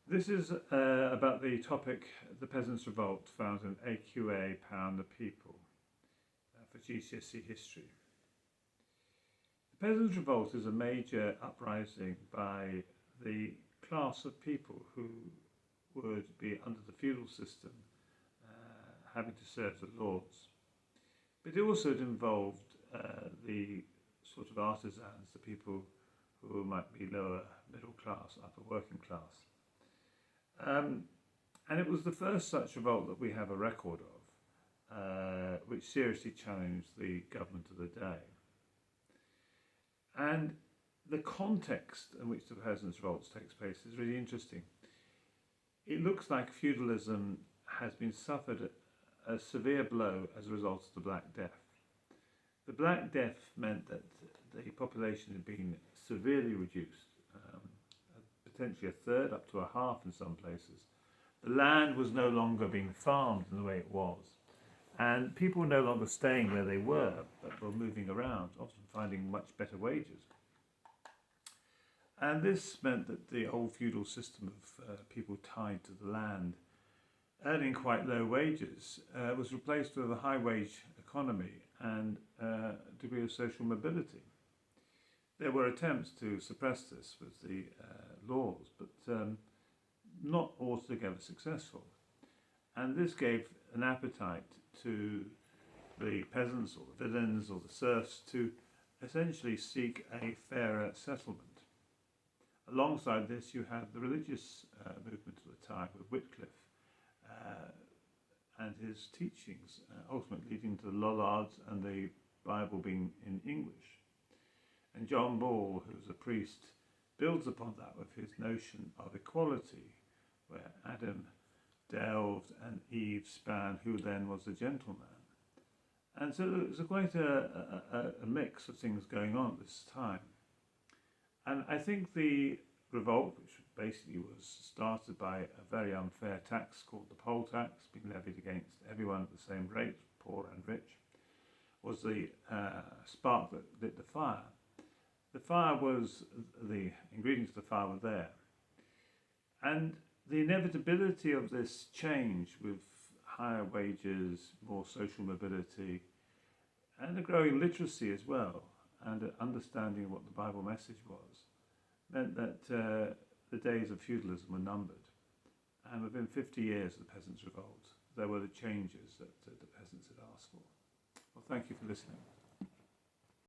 This is about the topic, the Peasants' Revolt, found in AQA Pound the People for GCSE history. The Peasants' Revolt is a major uprising by the class of people who would be under the feudal system, having to serve the lords. But it also involved the sort of artisans, the people who might be lower middle class, upper working class. And it was the first such revolt that we have a record of, which seriously challenged the government of the day. And the context in which the Peasants' Revolt takes place is really interesting. It looks like feudalism has been suffered a severe blow as a result of the Black Death. The Black Death meant that the population had been severely reduced, potentially a third, up to a half in some places. The land was no longer being farmed in the way it was, and people were no longer staying where they were, but were moving around, often finding much better wages. And this meant that the old feudal system of people tied to the land, earning quite low wages, was replaced with a high-wage economy and a degree of social mobility. There were attempts to suppress this with the laws, but not altogether successful. And this gave an appetite to the peasants or the villeins or the serfs to essentially seek a fairer settlement. Alongside this, you had the religious movement of the time with Wycliffe and his teachings, ultimately leading to the Lollards and the Bible being in English. And John Ball, who's a priest, builds upon that with his notion of equality, where Adam delved and Eve span who then was the gentleman. And so there's quite a mix of things going on at this time. And I think the revolt, which basically was started by a very unfair tax called the poll tax, being levied against everyone at the same rate, poor and rich, was the spark that lit the fire. The fire was, the ingredients of the fire were there. And the inevitability of this change with higher wages, more social mobility, and a growing literacy as well, and an understanding of what the Bible message was, meant that the days of feudalism were numbered. And within 50 years of the Peasants' Revolt, there were the changes that the peasants had asked for. Well, thank you for listening.